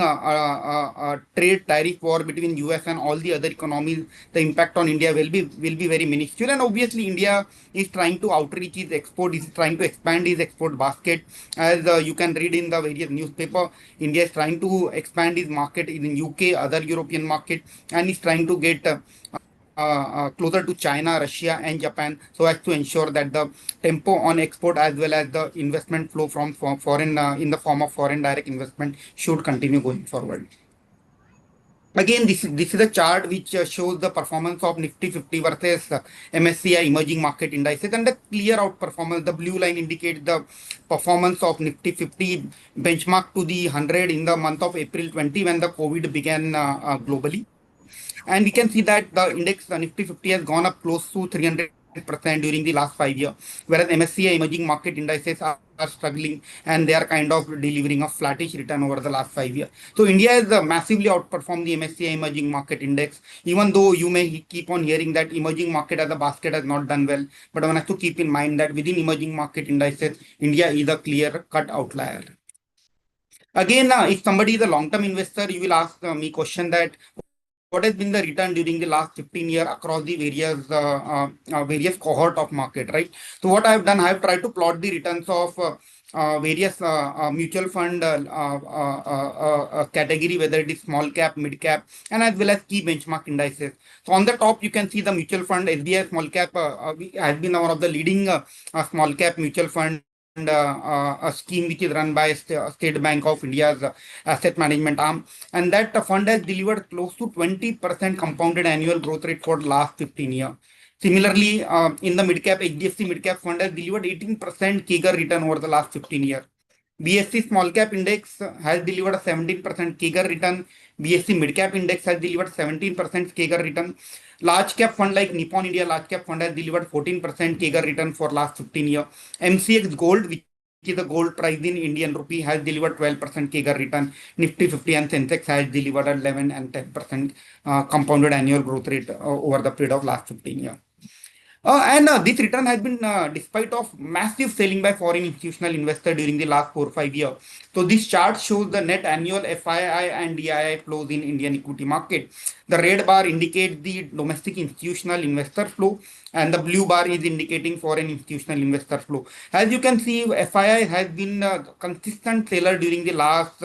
trade tariff war between US and all the other economies, the impact on India will be very minuscule. And obviously, India is trying to outreach its export, is trying to expand its export basket. As you can read in the various newspaper, India is trying to expand its market in UK, other European market, and is trying to get closer to China, Russia, and Japan, so as to ensure that the tempo on export as well as the investment flow from foreign in the form of foreign direct investment should continue going forward. Again, this is a chart which shows the performance of Nifty 50 versus MSCI emerging market indices, and the clear outperformance. The blue line indicates the performance of Nifty 50 benchmark to the 100 in the month of April 20 when the COVID began globally. And we can see that the index, the Nifty 50, has gone up close to 300% during the last 5 years, whereas MSCI emerging market indices are struggling and they are kind of delivering a flattish return over the last 5 years. So India has massively outperformed the MSCI emerging market index, even though you may keep on hearing that emerging market as a basket has not done well. But one has to keep in mind that within emerging market indices, India is a clear-cut outlier. Again, if somebody is a long-term investor, you will ask me question that what has been the return during the last 15 years across the various cohort of market, right? So what I have done, I have tried to plot the returns of various mutual fund category, whether it is small cap, mid cap, and as well as key benchmark indices. So on the top, you can see the mutual fund SBI small cap has been one of the leading small cap mutual fund. A scheme which is run by State Bank of India's asset management arm, and that fund has delivered close to 20% compounded annual growth rate for the last 15 years. Similarly, in the mid-cap, HDFC mid-cap fund has delivered 18% CAGR return over the last 15 years. BSE small cap index has delivered a 17% CAGR return. BSE mid-cap index has delivered 17% CAGR return. Large cap fund like Nippon India Large Cap Fund has delivered 14% CAGR return for last 15 years. MCX Gold, which is the gold price in Indian rupee, has delivered 12% CAGR return. Nifty 50 and Sensex has delivered 11 and 10% compounded annual growth rate over the period of last 15 years. This return has been despite of massive selling by foreign institutional investors during the last 4 or 5 years. So this chart shows the net annual FII and DII flows in Indian equity market. The red bar indicates the domestic institutional investor flow, and the blue bar is indicating foreign institutional investor flow. As you can see, FII has been a consistent seller during the last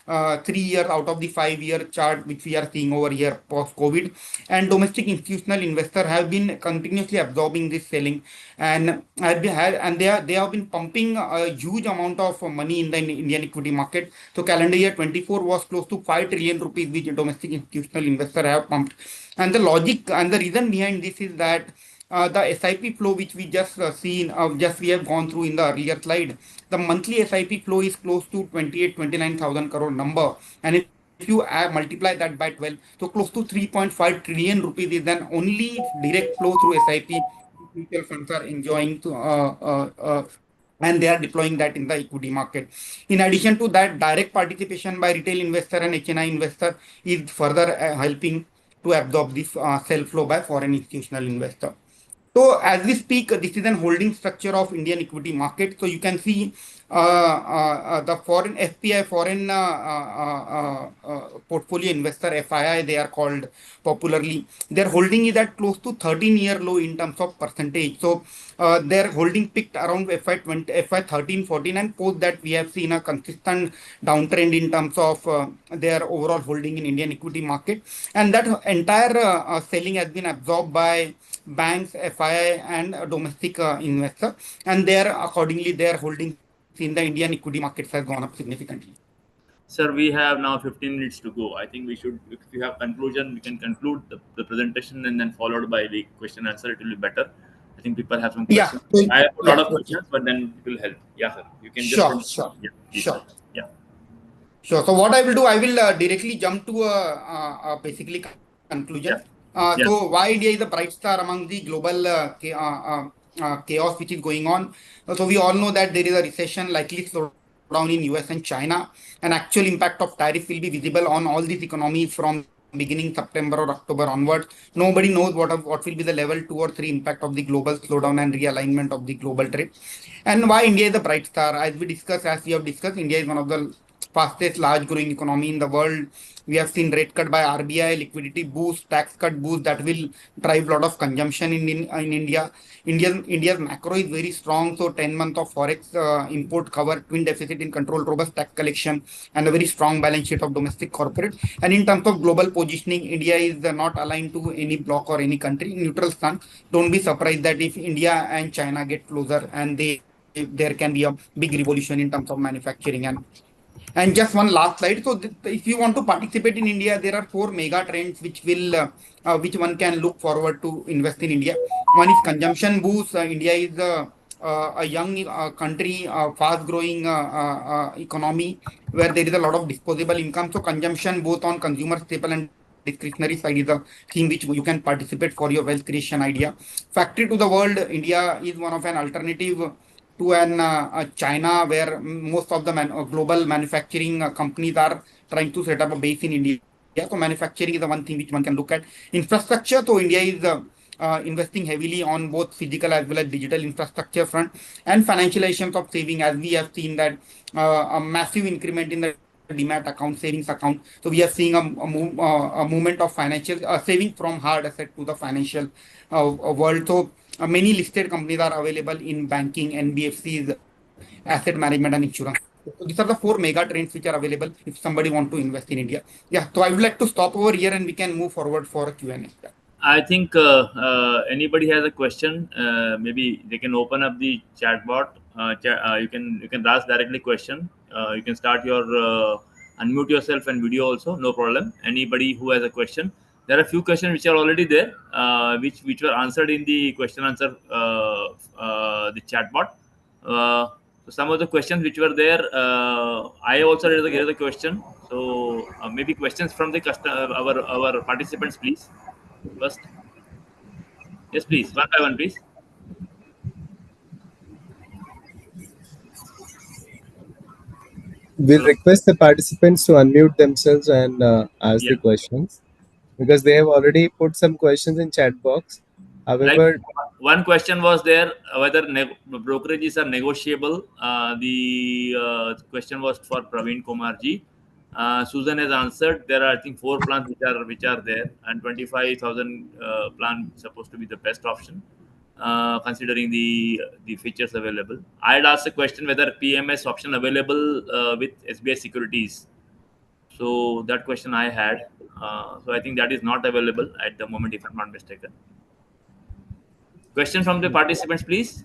3 years out of the 5-year chart which we are seeing over here post-COVID, and domestic institutional investors have been continuously absorbing this selling, and they have been pumping a huge amount of money in the Indian equity market. So calendar year 24 was close to 5 trillion rupees which domestic institutional investors have pumped, and the logic and the reason behind this is that the SIP flow which we just we have gone through in the earlier slide, the monthly SIP flow is close to 29,000 crore number, and if you multiply that by 12, so close to 3.5 trillion rupees is an only direct flow through SIP mutual funds are enjoying and they are deploying that in the equity market. In addition to that, direct participation by retail investor and HNI investor is further helping to absorb this sell flow by foreign institutional investor. So as we speak, this is an holding structure of Indian equity market. So you can see the foreign FPI, foreign portfolio investor FII, they are called popularly. Their holding is at close to 13-year low in terms of percentage. So their holding peaked around FY 13-14, and post that we have seen a consistent downtrend in terms of their overall holding in Indian equity market, and that entire selling has been absorbed by banks, FII, and domestic investors, and accordingly their holdings in the Indian equity markets has gone up significantly. Sir, we have now 15 minutes to go. I think we should, if you have conclusion, we can conclude the presentation and then followed by the question answer. It will be better. I think people have some Yeah. questions. I have a lot of Okay. questions, but then it will help. Yeah, sir. You can Sure, just. sure. Yeah, please, Sure. sir. Yeah. Sure. So what I will do, I will directly jump to basically conclusion. Yeah. So why India is a bright star among the global chaos which is going on. So we all know that there is a recession likely slowdown in US and China. An actual impact of tariff will be visible on all these economies from beginning September or October onwards. Nobody knows what will be the level 2 or 3 impact of the global slowdown and realignment of the global trade. And why India is a bright star? As we have discussed, India is one of the fastest large growing economy in the world. We have seen rate cut by RBI, liquidity boost, tax cut boost that will drive a lot of consumption in India. India's macro is very strong. So 10 months of forex import cover, twin deficit in control, robust tax collection, and a very strong balance sheet of domestic corporate. And in terms of global positioning, India is not aligned to any bloc or any country. Neutral stance. Don't be surprised that if India and China get closer and there can be a big revolution in terms of manufacturing. And just one last slide. So if you want to participate in India, there are 4 mega trends which one can look forward to invest in India. One is consumption boost. India is a young country, fast growing economy where there is a lot of disposable income. So consumption both on consumer staple and discretionary side is a thing which you can participate for your wealth creation idea. Factory to the world, India is one of an alternative to China, where most of the global manufacturing companies are trying to set up a base in India. So manufacturing is the one thing which one can look at. Infrastructure, so India is investing heavily on both physical as well as digital infrastructure front, and financializations of saving, as we have seen that a massive increment in the demat account, savings account. So we are seeing a movement of financial saving from hard asset to the financial world. So many listed companies are available in banking, NBFCs, asset management, and insurance. So these are the 4 mega trends which are available if somebody want to invest in India. Yeah. So I would like to stop over here and we can move forward for a Q&A. I think anybody has a question, maybe they can open up the chat bot. You can ask directly question. You can start your unmute yourself and video also, no problem. Anybody who has a question, there are a few questions which are already there, which were answered in the question answer the chat bot. So some of the questions which were there, I also raised the question. So maybe questions from the our participants, please. First, yes, please, one by one, please. We'll request the participants to unmute themselves and ask Yeah. the questions, because they have already put some questions in chat box. However, Like one question was there, whether brokerages are negotiable. The question was for Praveen Kumar ji. Susan has answered. There are, I think, 4 plans which are there, and 25,000 plan is supposed to be the best option, considering the features available. I'd ask a question whether PMS option available with SBI Securities. So that question I had. So I think that is not available at the moment, if I'm not mistaken. Question from the participants, please.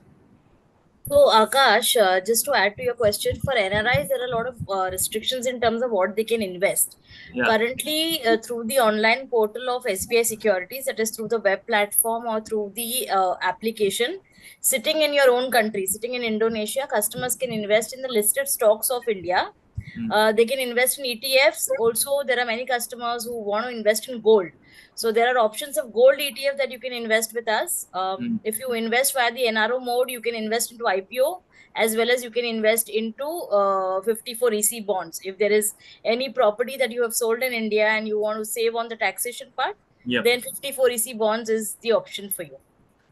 So, Akash, just to add to your question, for NRIs, there are a lot of restrictions in terms of what they can invest. Yeah. Currently, through the online portal of SBI Securities, that is through the web platform or through the application, sitting in your own country, sitting in Indonesia, customers can invest in the listed stocks of India. They can invest in ETFs. Also, there are many customers who want to invest in gold. So there are options of gold ETF that you can invest with us. If you invest via the NRO mode, you can invest into IPO, as well as you can invest into 54 EC bonds. If there is any property that you have sold in India and you want to save on the taxation part, Yep. then 54 EC bonds is the option for you.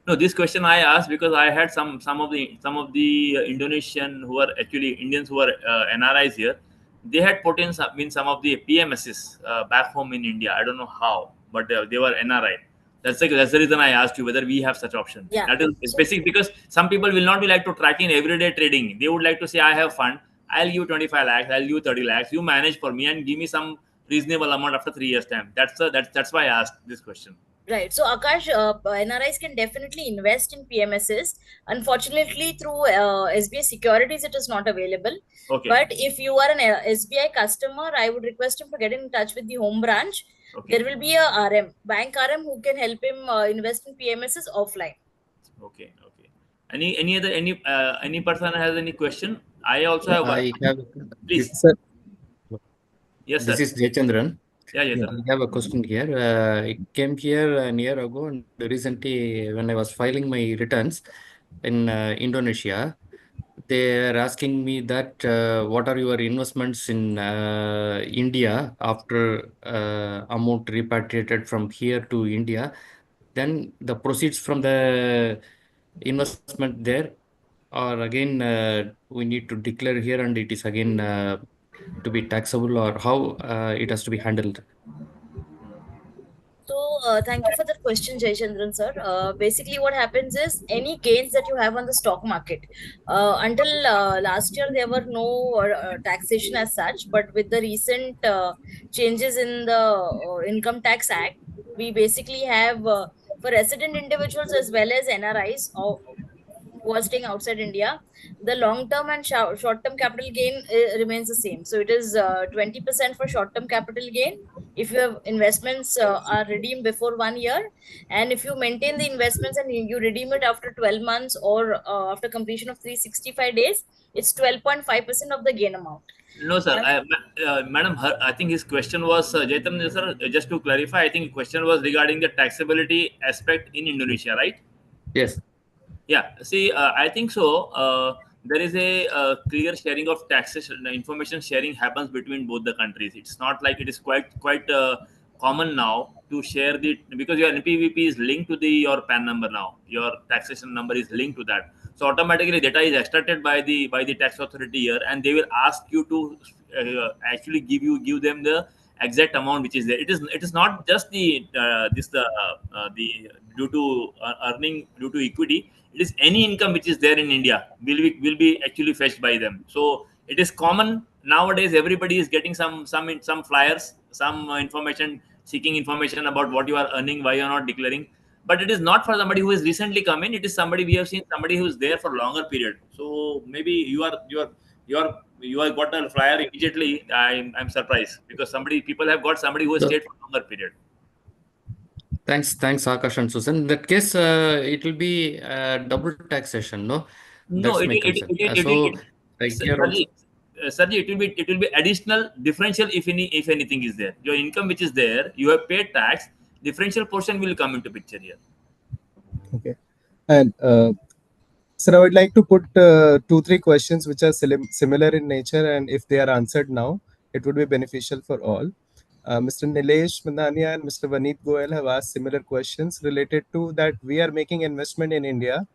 No, this question I asked because I had some of the Indonesian who are actually Indians who are NRIs here. They had put in some of the PMSs back home in India. I don't know how, but they were NRI. That's the reason I asked you whether we have such option. Yeah. That is basic, because some people will not be like to track in everyday trading. They would like to say, I have fund. I'll give 25 lakhs. I'll give 30 lakhs. You manage for me and give me some reasonable amount after 3 years time. That's why I asked this question. Right. So, Akash, NRIs can definitely invest in PMSs. Unfortunately, through SBI Securities, it is not available. Okay. But if you are an SBI customer, I would request him to get in touch with the home branch. Okay. There will be a RM, bank RM, who can help him invest in PMSs offline. Okay. Okay. Any person has any question? I also have one. I have, Please. Sir. Yes, this sir. is Jayachandran. Yeah, yes, I sir. have a question here. I came here a year ago, and recently, when I was filing my returns in Indonesia, they are asking me that what are your investments in India after amount repatriated from here to India? Then the proceeds from the investment there, or again we need to declare here, and it is again to be taxable, or how it has to be handled? So, thank you for that question, Jayachandran sir. Basically, what happens is any gains that you have on the stock market, until last year, there were no taxation as such, but with the recent changes in the Income Tax Act, we basically have for resident individuals as well as NRIs who are staying outside India, the long term and short term capital gain remains the same. So it is 20% for short term capital gain if your investments are redeemed before 1 year, and if you maintain the investments and you redeem it after 12 months or after completion of 365 days, it's 12.5% of the gain amount. No, sir. Madam, I think his question was, Jaitam, sir, just to clarify, I think the question was regarding the taxability aspect in Indonesia, right? Yes. Yeah. See, I think so. There is a clear sharing of taxation. Information sharing happens between both the countries. It's not like it is quite common now to share the, because your NPVP is linked to your PAN number now. Your taxation number is linked to that. So automatically data is extracted by the tax authority here, and they will ask you to actually give them the exact amount which is there. It is not just the due to earning due to equity. It is any income which is there in India will be actually fetched by them. So it is common nowadays. Everybody is getting some flyers, some information, seeking information about what you are earning, why you are not declaring. But it is not for somebody who has recently come in. It is somebody, we have seen somebody who is there for longer period. So maybe you have got a flyer immediately. I'm surprised because people have got somebody who has stayed for longer period. Thanks, Akash and Susan. In that case, it will be double taxation, no? No, That's my concern. Sarji, it will be additional differential if anything is there. Your income which is there, you have paid tax. Differential portion will come into picture here. Okay, and sir, I would like to put 2-3 questions which are similar in nature, and if they are answered now, it would be beneficial for all. Mr. Nilesh Mandania and Mr. Vaneet Goel have asked similar questions related to that we are making investment in India.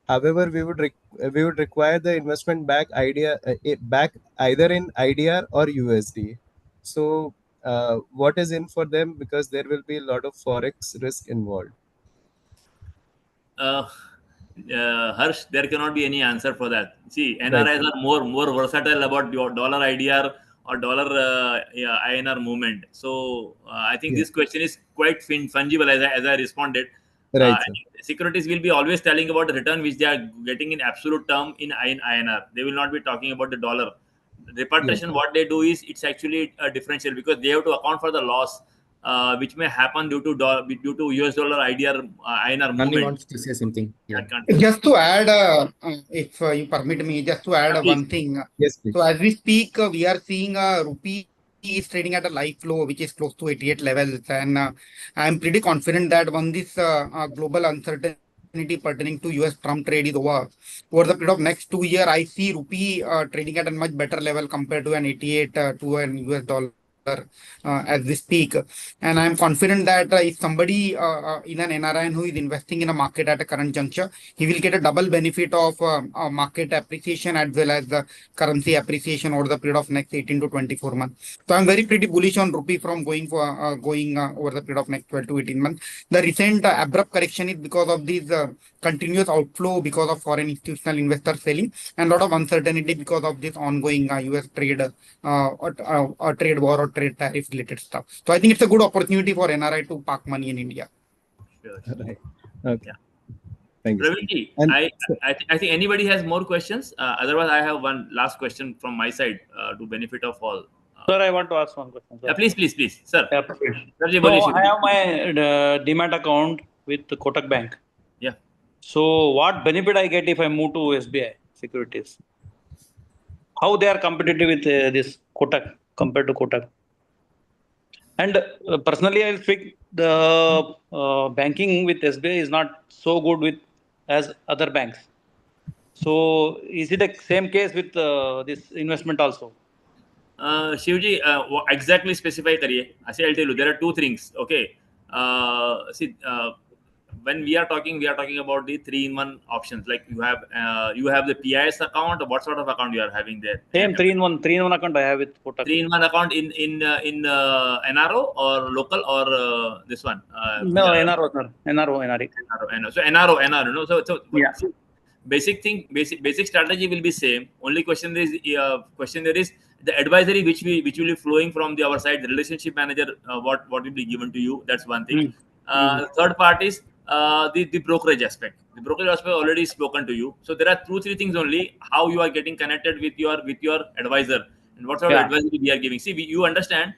However, we would require the investment back either in IDR or USD. So, what is in for them, because there will be a lot of forex risk involved. Harsh, there cannot be any answer for that. See, NRIs are more versatile about your dollar IDR or dollar INR movement. So I think this question is quite fungible as I responded. Right. Securities will be always telling about the return which they are getting in absolute term in INR. They will not be talking about the dollar. Repatriation, what they do is it's actually a differential because they have to account for the loss which may happen due to US dollar IDR INR movement. Nani wants to say something. Yeah. Just to add, if you permit me, just to add one thing. Yes, please. So as we speak, we are seeing rupee is trading at a live low, which is close to 88 levels, and I am pretty confident that when this global uncertainty pertaining to US Trump trade is over the period of next 2 years, I see rupee trading at a much better level compared to an 88 to an US dollar. As we speak, and I'm confident that if somebody in an NRI who is investing in a market at a current juncture, he will get a double benefit of market appreciation as well as the currency appreciation over the period of next 18 to 24 months. So I'm very pretty bullish on rupee from going over the period of next 12 to 18 months. The recent abrupt correction is because of these continuous outflow because of foreign institutional investors selling and a lot of uncertainty because of this ongoing US trade trade war or trade tariff related stuff. So I think it's a good opportunity for NRI to park money in India. Sure. Right. Okay. Yeah. Thank you. Ravi, And I think anybody has more questions. Otherwise, I have one last question from my side to benefit of all. Sir, I want to ask one question. Sir. Please, sir. Yeah, Sir, so I have my Demat account with the Kotak Bank. Yeah. So what benefit I get if I move to SBI Securities? How they are competitive with this Kotak compared to Kotak? And personally, I'll speak the banking with SBI is not so good with as other banks. So is it the same case with this investment also? Shivji, exactly specify kariye. I'll tell you, there are two things. Okay. When we are talking about the 3-in-1 options. Like you have the PIS account. What sort of account you are having there? Same 3-in-1 account I have with Kotak. 3-in-1 account in NRO or local or this one? No, NRO, sir. NRI. So NRO. No. So yeah. Basic strategy will be same. Only question there is the advisory which will be flowing from our side. The relationship manager, what will be given to you. That's one thing. Third part is the brokerage aspect. The brokerage aspect already spoken to you. So there are 2-3 things only. How you are getting connected with your advisor and what sort of advisory we are giving. See, you understand.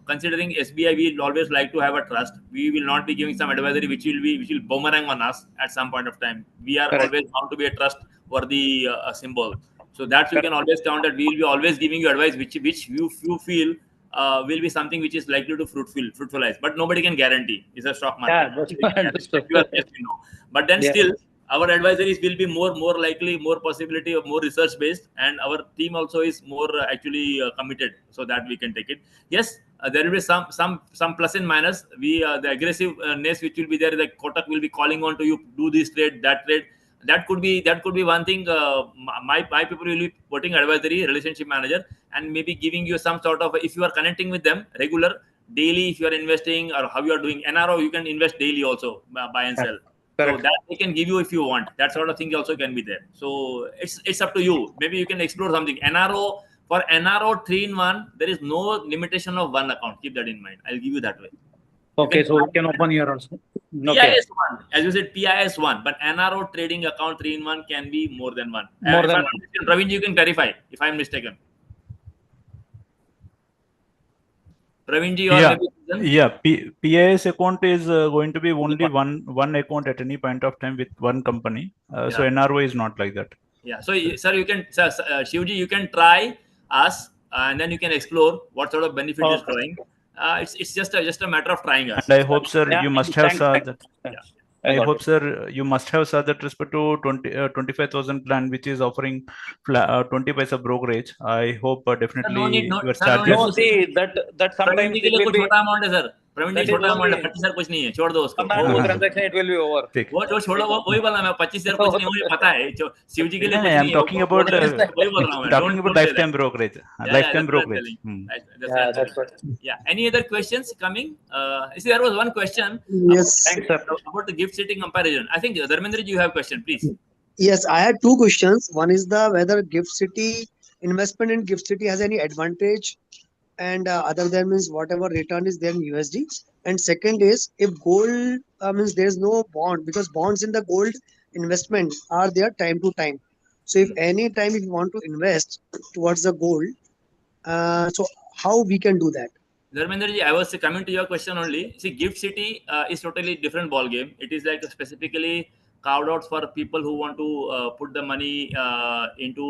Considering SBI, we will always like to have a trust. We will not be giving some advisory which will boomerang on us at some point of time. We are always bound to be a trustworthy symbol. So that you can always count that we will be always giving you advice which you feel will be something which is likely to fruitfulize. But nobody can guarantee. It's a stock market. But then still, our advisories will be more likely, more possibility of more research based, and our team also is more actually committed, so that we can take it. Yes, there will be some plus and minus. The aggressiveness which will be there, the Kotak will be calling on to you, do this trade, that trade. That could be one thing. My people will be putting advisory, relationship manager, and maybe giving you some sort of, if you are connecting with them regular, daily, if you are investing or how you are doing. NRO, you can invest daily also, buy and sell. So that they can give you if you want. That sort of thing also can be there. So it's up to you. Maybe you can explore something. For NRO 3-in-1, there is no limitation of one account. Keep that in mind. I'll give you that way. Okay, so we can open here also. Okay. PIS 1, as you said, PIS 1, but NRO trading account 3-in-1 can be more than one. More than one. Praveen, you can clarify if I'm mistaken. Praveen ji, PIS account is going to be only one account at any point of time with one company. So NRO is not like that. Yeah. So, sir, you can, Shivji, you can try us, and then you can explore what sort of benefit is going. It's just a matter of trying us. And I hope, sir, you must have saw that. I hope, sir, you must have saw that respect to 25,000 plan, which is offering 20 paisa brokerage. I hope definitely your charges. No, see that sometimes it will be. Praveen जी छोटा amount है, 25,000 कुछ नहीं है, छोड़ दो उसको. Transaction it will be over. वो जो छोड़ो, वो वही बोला मैं, 25,000 कुछ नहीं, मुझे पता है. शिव जी के लिए कुछ नहीं है. talking about lifetime brokerage. Lifetime brokerage. That's right. Yeah. Any other questions coming? See, there was one question. Yes. Thanks, sir. About the gift city comparison. I think Dharmendra ji, you have a question, please. Yes, I had two questions. One is whether gift city investment in gift city has any advantage, and other than means whatever return is there in USD. And second is, if gold means there is no bond, because bonds in the gold investment are there time to time. So if any time if you want to invest towards the gold, so how we can do that? Dharmendra ji, I was coming to your question only. See, gift city is totally different ball game. It is like specifically carved out for people who want to put the money into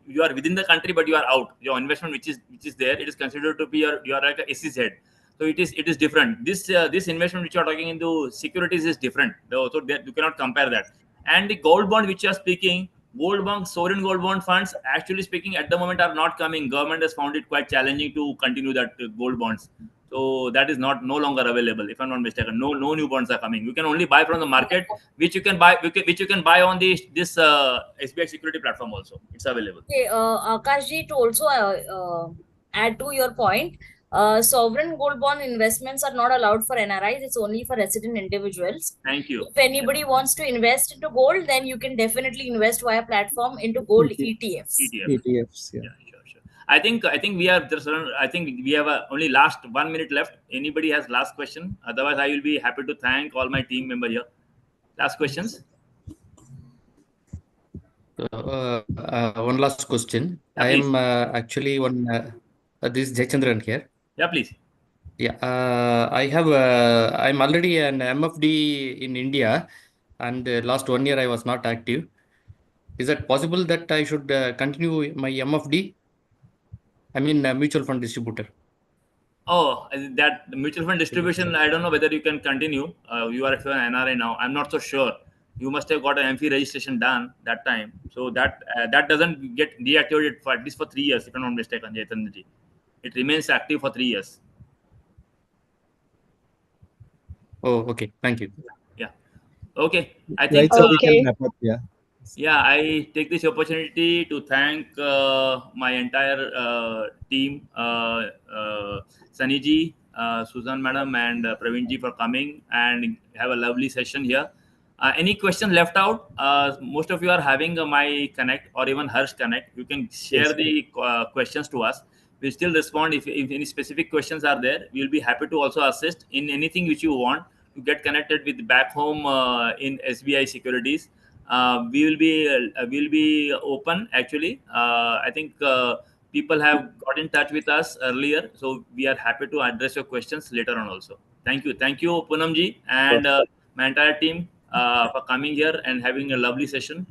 you are within the country, but you are out. Your investment which is there, it is considered to be you are like a SEZ. So it is different. This investment which you are talking into securities is different. So you cannot compare that. And the gold bond which you are speaking, gold bond, sovereign gold bond funds, actually speaking, at the moment are not coming. Government has found it quite challenging to continue that gold bonds. So that is no longer available, if I'm not mistaken. No new bonds are coming. You can only buy from the market, which you can buy on this SBI security platform also. It's available. Okay, Akash ji, to also add to your point, sovereign gold bond investments are not allowed for NRIs. It's only for resident individuals. Thank you. If anybody wants to invest into gold, then you can definitely invest via platform into gold ETFs. ETFs, yeah. Sure. I think we have only last 1 minute left. Anybody has last question? Otherwise, I will be happy to thank all my team member here. Last questions? One last question. Yeah, I am actually one. This is Jaychandran here. Yeah, please. Yeah, I'm already an MFD in India, and last 1 year I was not active. Is it possible that I should continue my MFD? I mean, mutual fund distributor. Oh, that mutual fund distribution, I don't know whether you can continue. You are an NRI now. I'm not so sure. You must have got an MFI registration done that time. So that doesn't get deactivated for at least for 3 years, if I'm not mistaken, Jaitanji. It remains active for 3 years. Oh, okay. Thank you. Yeah. Okay. I think Right, so we can wrap up. Yeah. Yeah, I take this opportunity to thank my entire team, Sunny ji, Susan madam, and Praveen ji for coming and have a lovely session here. Any question left out? Most of you are having my connect or even Harsh connect. You can share the questions to us. We'll still respond if any specific questions are there. We'll be happy to also assist in anything which you want to get connected with back home in SBI Securities. We will be open actually. I think people have got in touch with us earlier, so we are happy to address your questions later on also. Thank you Poonam ji and my entire team for coming here and having a lovely session.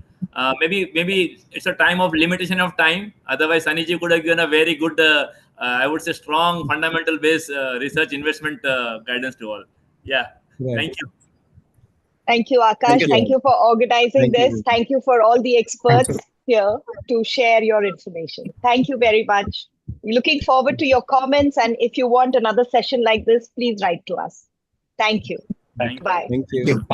Maybe it's a time of limitation of time, otherwise Sunny ji could have given a very good I would say strong fundamental based research investment guidance to all. Thank you. Thank you, Akash. Thank you for organizing this. Thank you for all the experts here to share your information. Thank you very much. Looking forward to your comments. And if you want another session like this, please write to us. Thank you. Thank you. Bye. Thank you.